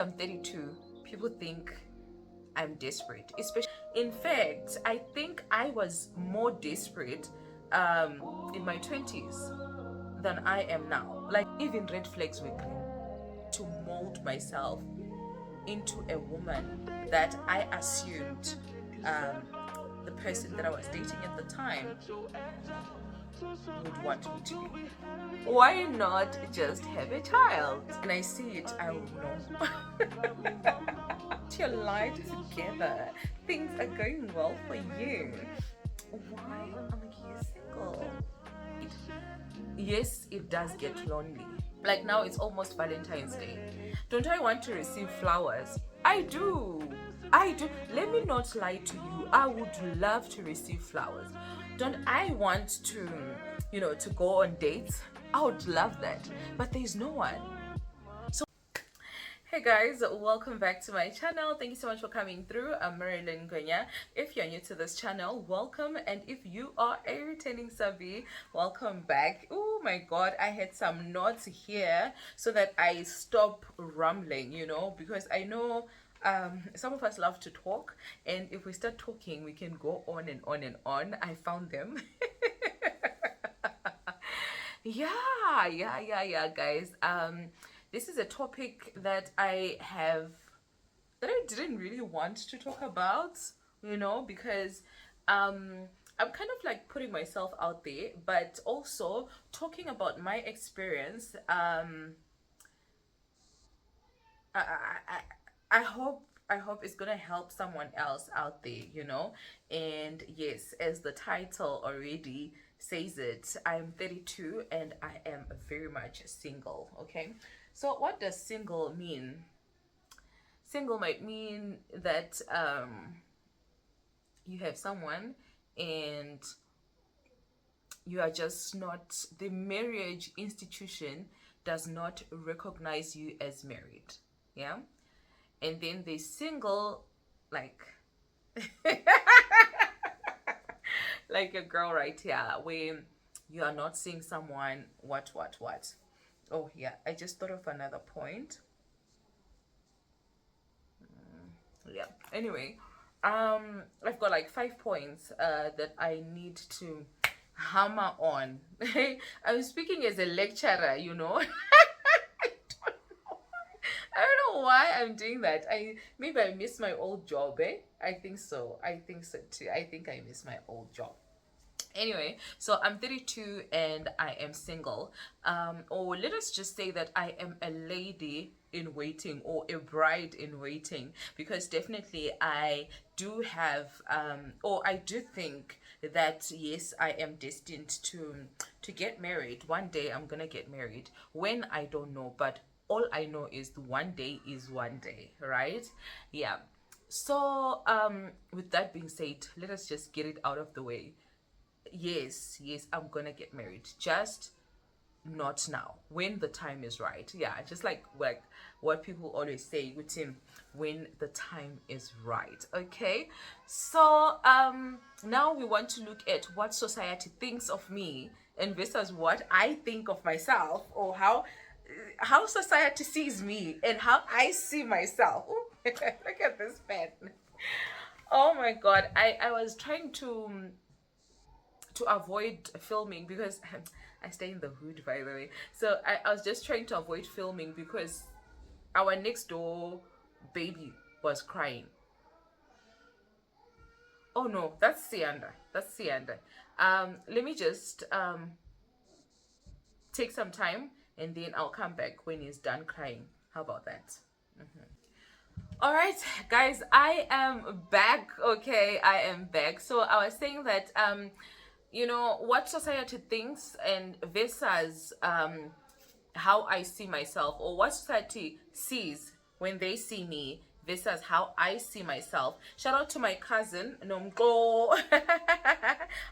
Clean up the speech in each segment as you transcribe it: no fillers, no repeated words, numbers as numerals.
I'm 32, people think I'm desperate. Especially, in fact, I think I was more desperate in my 20s than I am now. Like, even red flags were green to mold myself into a woman that I assumed the person that I was dating at the time would want me to be. Why not just have a child? When I see it, I will know. Your life together. Things are going well for you. Why are you single? Yes, it does get lonely. Like now, it's almost Valentine's Day. Don't I want to receive flowers? I do. I do. Let me not lie to you. I would love to receive flowers. Don't I want to, to go on dates? I would love that. But there's no one. Hey guys, welcome back to my channel. Thank you so much for coming through. I'm Marilyn Gonya. If you're new to this channel, welcome, and if you are a returning subby, welcome back. Oh my god, I had some notes here so that I stop rambling, because I know some of us love to talk, and if we start talking we can go on and on and on. I found them. Yeah, guys. This is a topic that I didn't really want to talk about, because I'm kind of like putting myself out there, but also talking about my experience. I, I, I hope it's gonna help someone else out there, And yes, as the title already says it, I'm 32 and I am very much single. Okay, so what does single mean? Single might mean that you have someone and you are just not, the marriage institution does not recognize you as married. Yeah. And then the single, like like a girl right here, where you are not seeing someone. What? Oh yeah, I just thought of another point. Yeah. Anyway, I've got like 5 points that I need to hammer on. I'm speaking as a lecturer, I don't know why I'm doing that. Maybe I miss my old job, eh? I think so. I think so too. I think I miss my old job. Anyway, so I'm 32 and I am single. Or let us just say that I am a lady in waiting or a bride in waiting, because definitely I do have or I do think that yes, I am destined to get married. One day I'm gonna get married. When, I don't know, but all I know is one day is one day, right? Yeah. So with that being said, let us just get it out of the way. Yes, I'm gonna get married, just not now, when the time is right. Yeah, just like what people always say with him, when the time is right. Okay, so now we want to look at what society thinks of me and versus what I think of myself, or how society sees me and how I see myself. Ooh, look at this pen. Oh my god, I was trying to avoid filming because I stay in the hood, by the way. So I was just trying to avoid filming because our next door baby was crying. Oh no, that's Sianda. That's Sianda. Let me just take some time and then I'll come back when he's done crying. How about that? All right, guys, I am back. Okay, I am back. So I was saying that what society thinks and versus how I see myself, or what society sees when they see me versus how I see myself. Shout out to my cousin Nomgo.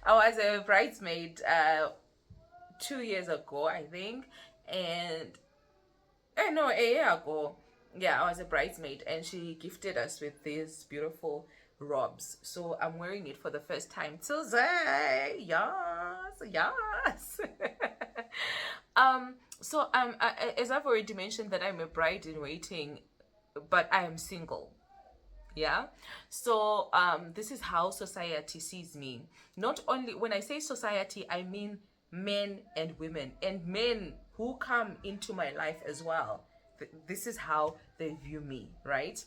I was a bridesmaid 2 years ago, I think, and no, a year ago. Yeah, I was a bridesmaid, and she gifted us with these beautiful robes. So I'm wearing it for the first time today. Yes. So as I've already mentioned that I'm a bride in waiting. but I am single. Yeah. So this is how society sees me. Not only when I say society, I mean men and women, and men who come into my life as well. This is how they view me, right?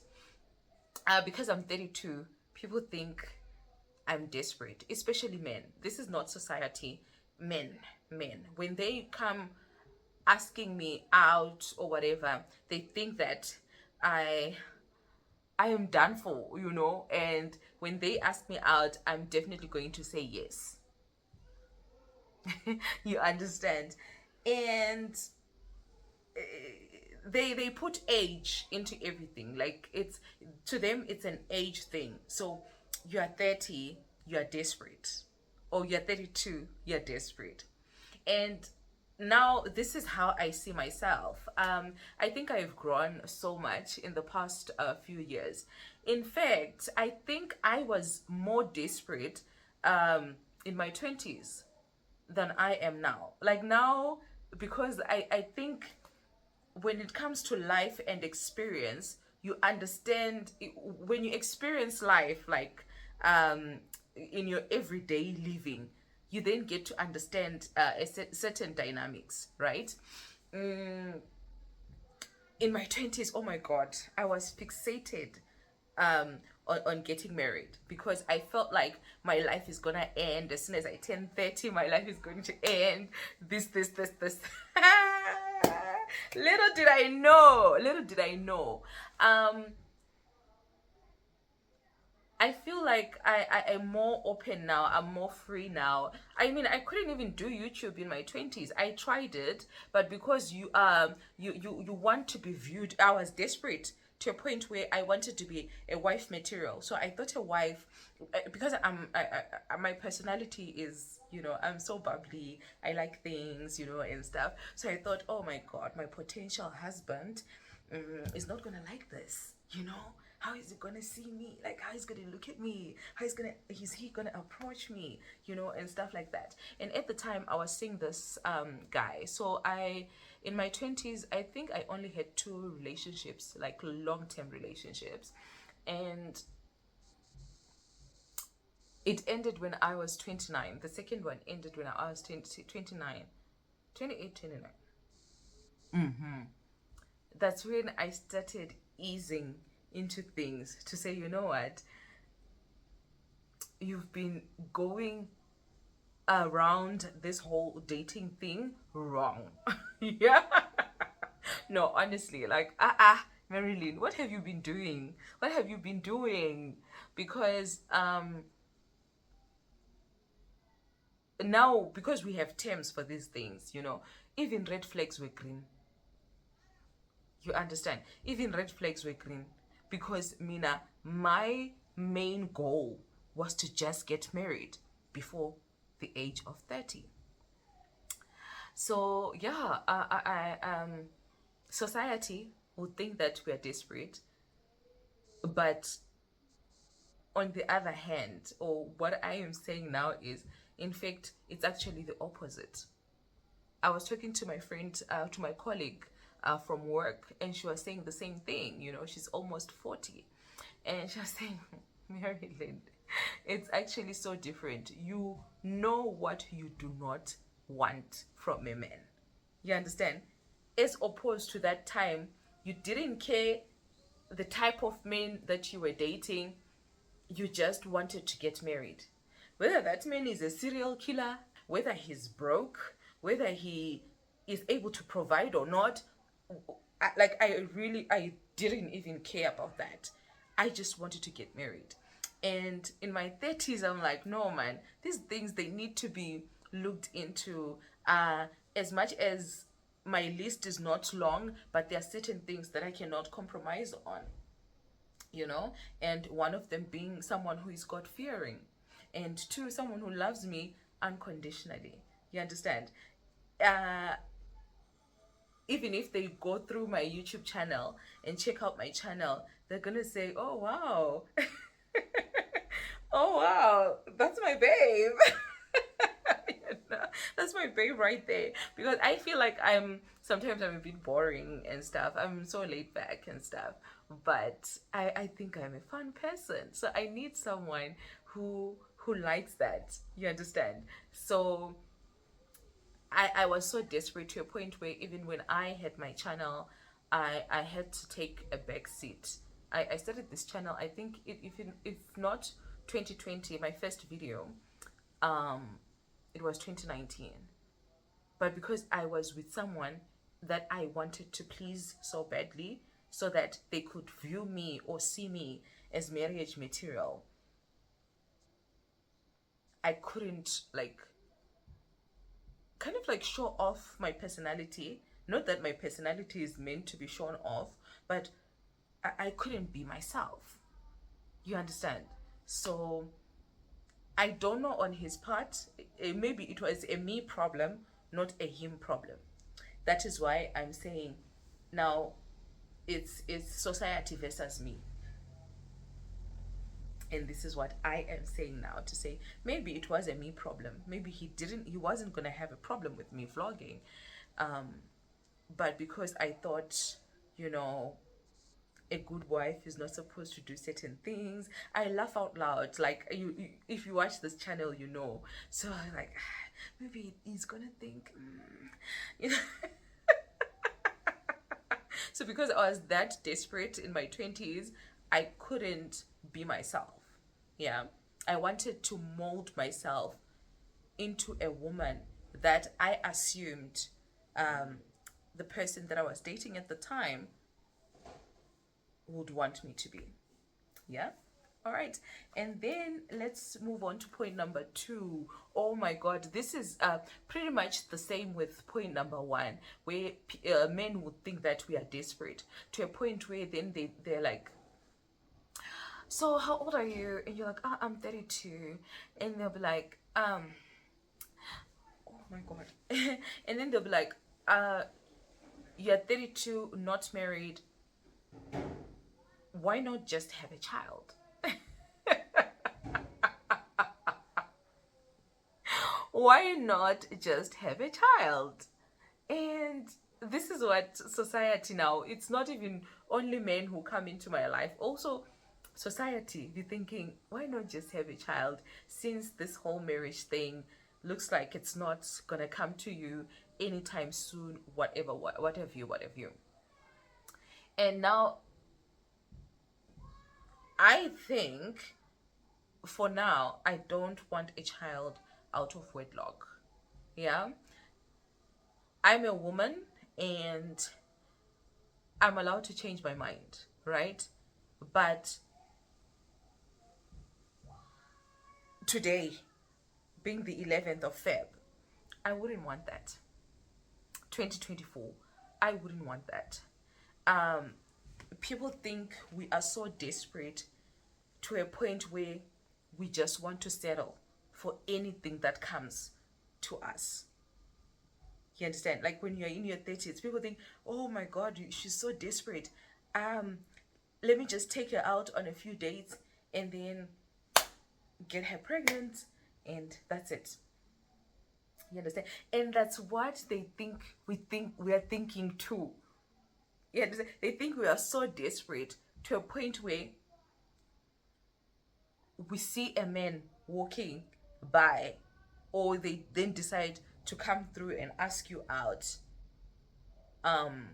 Because I'm 32, people think I'm desperate, especially men. This is not society. Men, when they come asking me out or whatever, they think that I I am done for, and when they ask me out, I'm definitely going to say yes. You understand? And they put age into everything. Like, it's to them it's an age thing. So you're 30, you're desperate. Or you're 32, you're desperate. And now this is how I see myself. I think I've grown so much in the past few years. In fact, I think I was more desperate in my 20s than I am now. Like now, because I think when it comes to life and experience, you understand when you experience life, like in your everyday living, you then get to understand certain dynamics, right? Mm, in my 20s, oh my God, I was fixated on getting married because I felt like my life is gonna end as soon as I turn 30. My life is going to end. This. Little did I know. Um, I feel like I am more open now. I'm more free now. I mean, I couldn't even do YouTube in my 20s. I tried it, but because you want to be viewed, I was desperate to a point where I wanted to be a wife material. So I thought a wife, because my personality is, I'm so bubbly. I like things, and stuff. So I thought, oh my God, my potential husband is not gonna like this, how is he gonna see me? Like, how is he gonna look at me? Is he gonna approach me? And stuff like that. And at the time, I was seeing this guy. So in my 20s, I think I only had two relationships, like long-term relationships, and it ended when I was 29. The second one ended when I was 20, 29, 28, 29. That's when I started easing into things to say, you know what, you've been going around this whole dating thing wrong. Yeah. No, honestly, like, Marilyn, what have you been doing? What have you been doing? Because now, because we have terms for these things, even red flags were green. You understand? Even red flags were green. Because, Mina, my main goal was to just get married before the age of 30. So, yeah, society would think that we are desperate. But on the other hand, or what I am saying now is, in fact, it's actually the opposite. I was talking to my friend, to my colleague from work, and she was saying the same thing. She's almost 40. And she was saying, Maryland, it's actually so different. You know what you do not want from a man. You understand? As opposed to that time, you didn't care the type of men that you were dating, you just wanted to get married. Whether that man is a serial killer, whether he's broke, whether he is able to provide or not, I didn't even care about that. I just wanted to get married. And in my 30s, I'm like, no, man, these things, they need to be looked into. As much as my list is not long, but there are certain things that I cannot compromise on, and one of them being someone who is God fearing, and two, someone who loves me unconditionally. You understand? Uh, Even if they go through my YouTube channel and check out my channel, they're gonna say, "Oh wow, oh wow, that's my babe." That's my babe right there. Because I feel like I'm a bit boring and stuff. I'm so laid back and stuff. but I think I'm a fun person. So I need someone who likes that. You understand? So I was so desperate to a point where even when I had my channel, I had to take a back seat. I started this channel, I think if not 2020, my first video, um, it was 2019. But because I was with someone that I wanted to please so badly, so that they could view me or see me as marriage material, I couldn't like kind of like show off my personality. Not that my personality is meant to be shown off, but I couldn't be myself. You understand? So I don't know on his part. Maybe it was a me problem, not a him problem. That is why I'm saying now it's society versus me. And this is what I am saying now to say maybe it was a me problem. Maybe he wasn't gonna have a problem with me vlogging. Um, but because I thought, you know, a good wife is not supposed to do certain things. I laugh out loud. Like if you watch this channel, you know. So I'm like, maybe he's gonna think, you know. So because I was that desperate in my 20s, I couldn't be myself. Yeah, I wanted to mold myself into a woman that I assumed um, the person that I was dating at the time would want me to be. Yeah. All right. And then let's move on to point number two. Oh my God, this is pretty much the same with point number one, where men would think that we are desperate to a point where then they're like, so how old are you? And you're like, I'm 32. And they'll be like, oh my God. And then they'll be like, you're 32, not married. Why not just have a child? Why not just have a child? And this is what society now, it's not even only men who come into my life. Also, society be thinking, why not just have a child since this whole marriage thing looks like it's not gonna come to you anytime soon, whatever, what have you, what have you. And now I think for now, I don't want a child out of wedlock. Yeah. I'm a woman and I'm allowed to change my mind, right? But today, being the 11th of Feb, I wouldn't want that. 2024, I wouldn't want that. Um, People think we are so desperate to a point where we just want to settle for anything that comes to us. You understand? Like when you're in your 30s, people think, oh my God, she's so desperate. Um, Let me just take her out on a few dates and then get her pregnant, and that's it. You understand? And that's what they think we are thinking too. You understand? They think we are so desperate to a point where we see a man walking by, or they then decide to come through and ask you out. Um,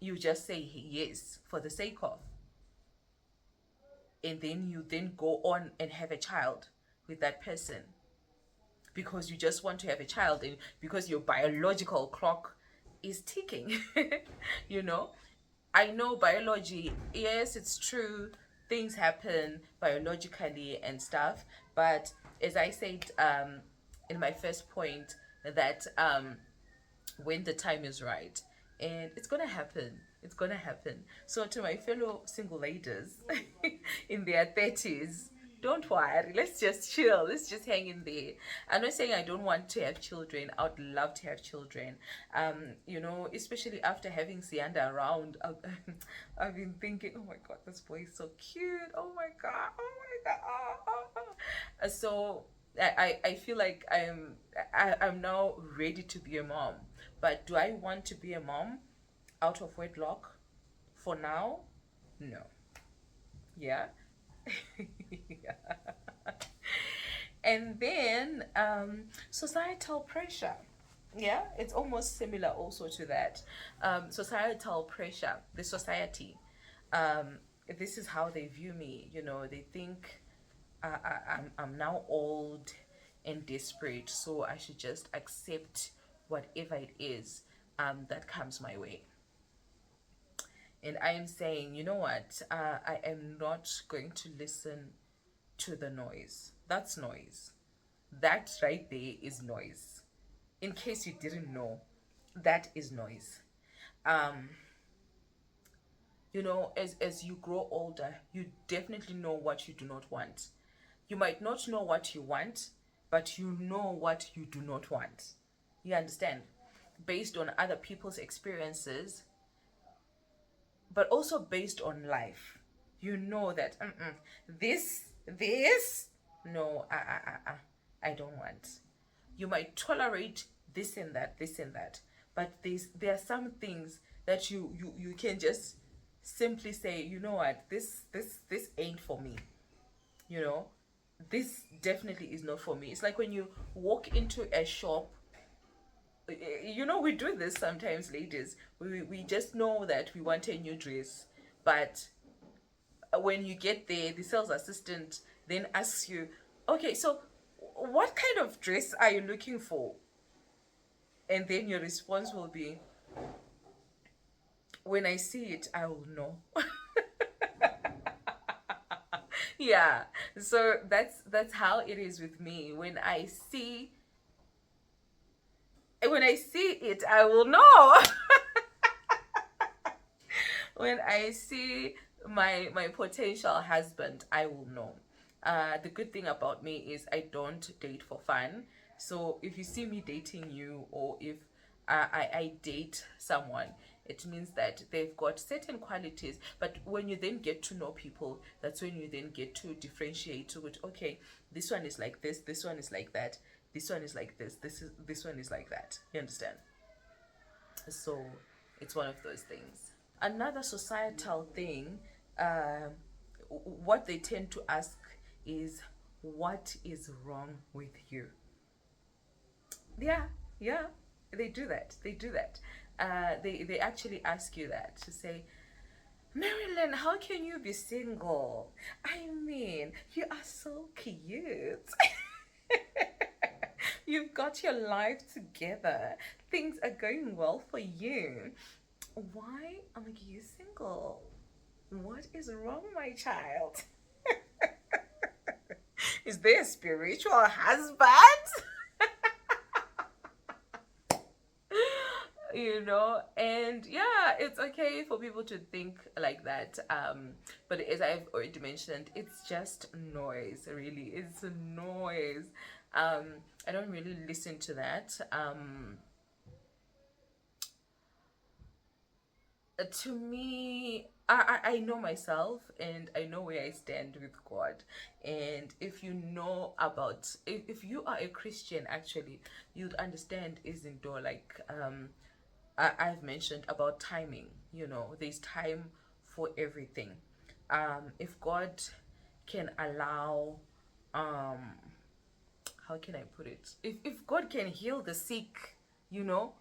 you just say yes for the sake of, and then you then go on and have a child with that person because you just want to have a child and because your biological clock is ticking. you know I know biology, yes, it's true, things happen biologically and stuff, but as I said in my first point, that when the time is right, and it's gonna happen, it's gonna happen. So to my fellow single ladies in their 30s, don't worry, let's just chill, let's just hang in there. I'm not saying I don't want to have children, I would love to have children. Especially after having Sianda around, I've been thinking, oh my God, this boy is so cute, oh my God, oh my God, so I feel like I'm now ready to be a mom. But do I want to be a mom out of wedlock for now? No. Yeah. Yeah. And then societal pressure. Yeah, it's almost similar also to that. Societal pressure, the society. Um, this is how they view me. You know, they think I'm now old and desperate, so I should just accept whatever it is that comes my way. And I am saying, you know what? I am not going to listen to the noise. That's noise. That right there is noise. In case you didn't know, that is noise. Um, you know, as you grow older, you definitely know what you do not want. You might not know what you want, but you know what you do not want. You understand? Based on other people's experiences, but also based on life. You know that this, no, I don't want. You might tolerate this and that, but there are some things that you can just simply say, you know what, this ain't for me. You know, this definitely is not for me. It's like when you walk into a shop, you know, we do this sometimes, ladies. We just know that we want a new dress, but when you get there, the sales assistant then asks you, okay, so what kind of dress are you looking for? And then your response will be, when I see it, I will know. Yeah, so that's how it is with me. When I see it, I will know. When I see my potential husband, I will know. The good thing about me is I don't date for fun. So if you see me dating you, or if I date someone, it means that they've got certain qualities. But when you then get to know people, that's when you then get to differentiate to it. Okay, this one is like this one is like that, this one is like this one is like that. You understand? So it's one of those things. Another societal thing, um, what they tend to ask is, what is wrong with you? Yeah, yeah, they do that. They do that. They actually ask you that, to say, Marilyn, how can you be single? I mean, you are so cute. You've got your life together. Things are going well for you. Why are you single? What is wrong, my child? Is there a spiritual husband? You know, and yeah, it's okay for people to think like that. But as I've already mentioned, it's just noise, really. It's a noise. Um, I don't really listen to that. To me, I know myself, and I know where I stand with God. And if you know about, if you are a Christian, actually, you'd understand, isn't though, like, I've mentioned about timing. You know, there's time for everything. If God can allow, um, how can I put it? If God can heal the sick, you know,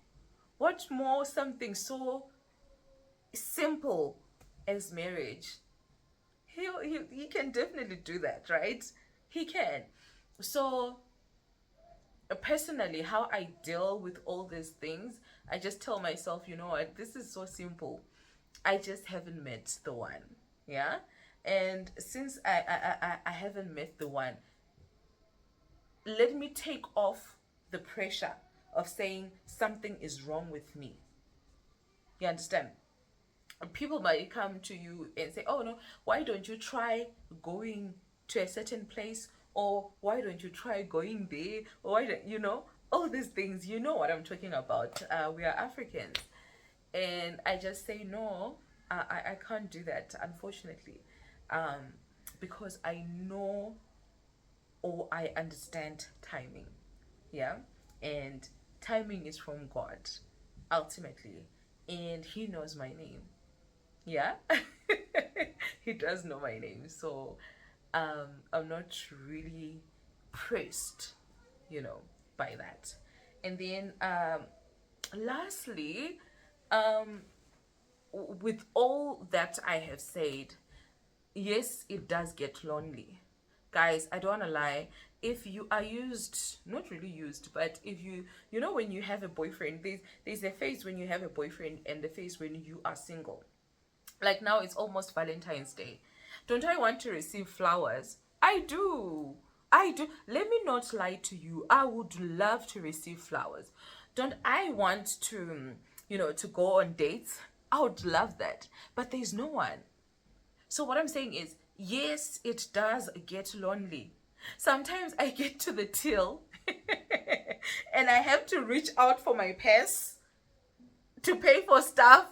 what more something so simple as marriage? He can definitely do that, right? He can. So personally, how I deal with all these things, I just tell myself, you know what, this is so simple. I just haven't met the one. Yeah. And since I haven't met the one, let me take off the pressure of saying something is wrong with me. You understand? People might come to you and say, oh no, why don't you try going to a certain place, or why don't you try going there, or why don't you know, all these things, you know what I'm talking about. We are Africans, and I just say no, I can't do that, unfortunately, um, because I know, or I understand timing. Yeah. And timing is from God, ultimately, and He knows my name. Yeah. he does know my name. So I'm not really pressed, you know, by that. And then lastly, um, with all that I have said, yes, it does get lonely. Guys, I don't want to lie. If you are used, not really used, but if you know, when you have a boyfriend, there's a phase when you have a boyfriend and the phase when you are single. Like now, it's almost Valentine's Day. Don't I want to receive flowers? I do. I do. Let me not lie to you. I would love to receive flowers. Don't I want to, to go on dates? I would love that. But there's no one. So what I'm saying is, yes, it does get lonely. Sometimes I get to the till and I have to reach out for my purse to pay for stuff.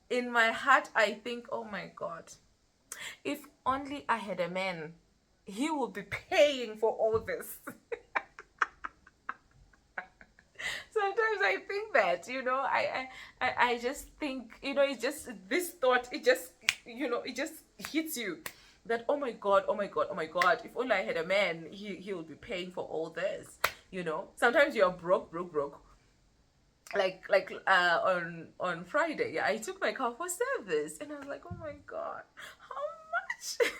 In my heart, I think, oh my God, if only I had a man, he would be paying for all this. Sometimes I think that, I just think, it's just this thought, it just hits you that, oh my God, oh my God, oh my God, if only I had a man, he would be paying for all this. Sometimes you're broke. On Friday, yeah, I took my car for service and I was like, oh my God, how much?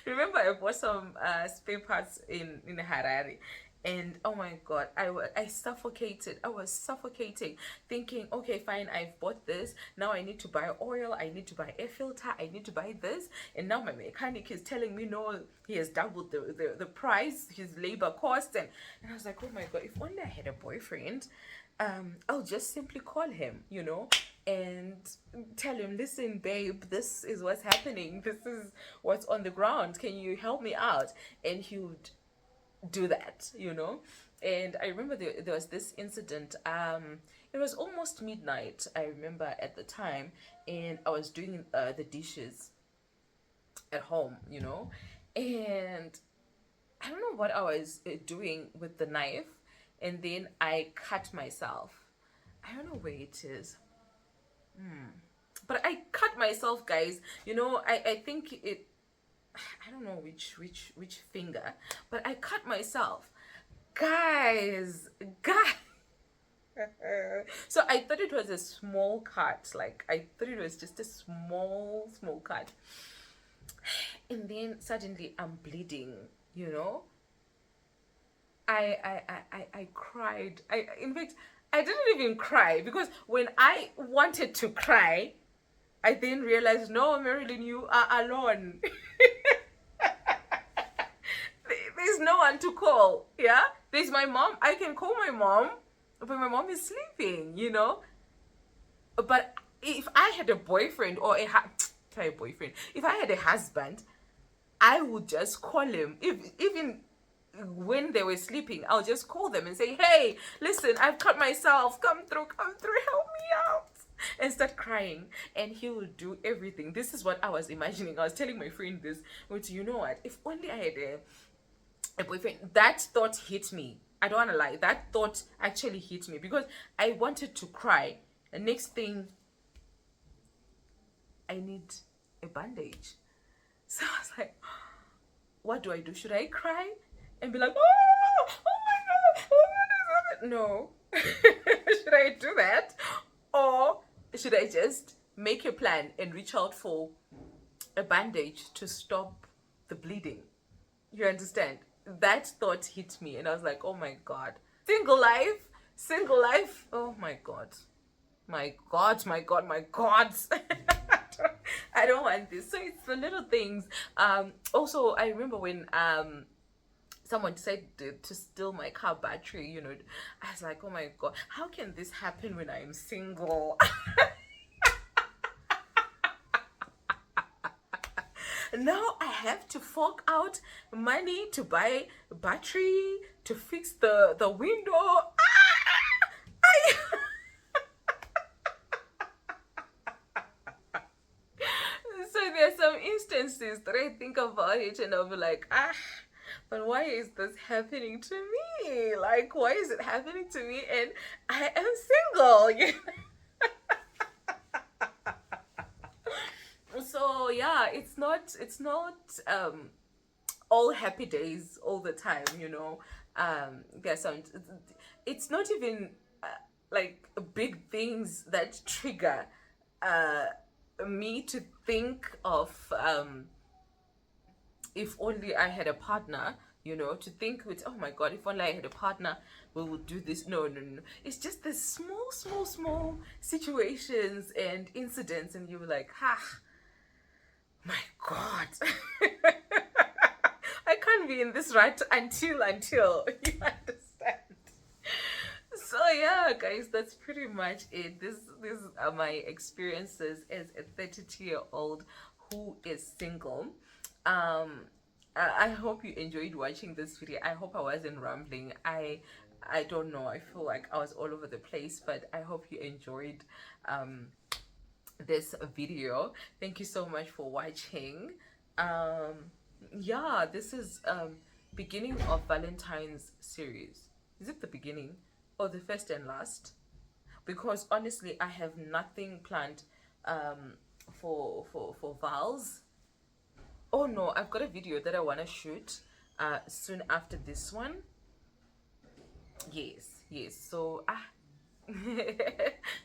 Remember, I bought some spare parts in Harare, and oh my God, I suffocated. I was suffocating, thinking, okay, fine, I've bought this. Now I need to buy oil. I need to buy air filter. I need to buy this. And now my mechanic is telling me, no, he has doubled the price, his labor cost. And I was like, oh my God, if only I had a boyfriend, I'll just simply call him, and tell him, listen, babe, this is what's happening. This is what's on the ground. Can you help me out? And he would do that. And I remember there was this incident. It was almost midnight, I remember, at the time, and I was doing the dishes at home, and I don't know what I was doing with the knife, and then I cut myself. I don't know where it is. But I cut myself, guys. I think it, I don't know which finger, but I cut myself. Guys. So I thought it was a small cut. Like, I thought it was just a small cut. And then suddenly I'm bleeding, I cried. In fact, I didn't even cry, because when I wanted to cry, I then realized, no, Marilyn, you are alone. There's no one to call. Yeah, there's my mom. I can call my mom, but my mom is sleeping. But if I had a boyfriend or if I had a husband, I would just call him. Even when they were sleeping, I'll just call them and say, hey, listen, I've cut myself. Come through, help me out. And start crying. And he will do everything. This is what I was imagining. I was telling my friend this, which, you know what, if only I had a boyfriend. That thought hit me. I don't want to lie. That thought actually hit me, because I wanted to cry. The next thing, I need a bandage. So I was like, what do I do? Should I cry and be like, oh my God, what is happening? No. Should I do that? Or should I just make a plan and reach out for a bandage to stop the bleeding? You understand? That thought hit me, and I was like, oh my God. Single life. Oh my God. My God. I don't want this. So it's the little things. Also, I remember when someone decided to steal my car battery, I was like, oh my God, how can this happen when I'm single? Now I have to fork out money to buy battery, to fix the window. So there's some instances that I think about it and I'll be like, but why is this happening to me? Like, why is it happening to me and I am single? So yeah, it's not all happy days all the time, you know. There's some, it's not even like big things that trigger uh me to think of if only I had a partner, you know, to think with, oh my god, if only I had a partner, we would do this. No, no, no. It's just the small situations and incidents, and you're like, ha, my god. I can't be in this rut until you understand. So yeah, guys, that's pretty much it. These are my experiences as a 32-year-old who is single. I hope you enjoyed watching this video. I hope I wasn't rambling. I don't know. I feel like I was all over the place, but I hope you enjoyed this video. Thank you so much for watching. Yeah, this is beginning of Valentine's series. Is it the beginning or the first and last? Because honestly, I have nothing planned for Vals. Oh no, I've got a video that I want to shoot soon after this one. Yes. So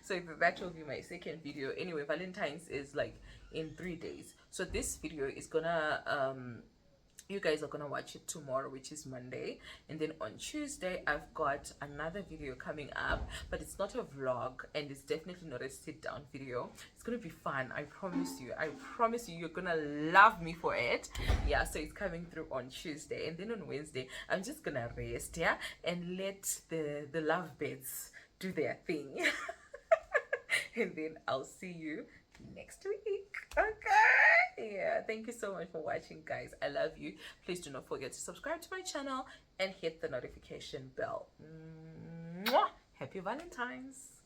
so that will be my second video. Anyway, Valentine's is like in 3 days. So this video is gonna you guys are gonna watch it tomorrow, which is Monday, and then on Tuesday I've got another video coming up, but it's not a vlog and it's definitely not a sit down video. It's gonna be fun, I promise you. I promise you, you're gonna love me for it. Yeah, so it's coming through on Tuesday, and then on Wednesday I'm just gonna rest, yeah, and let the lovebirds do their thing. And then I'll see you next week. Okay. Yeah. Thank you so much for watching, guys. I love you. Please do not forget to subscribe to my channel and hit the notification bell. Mwah! Happy Valentine's.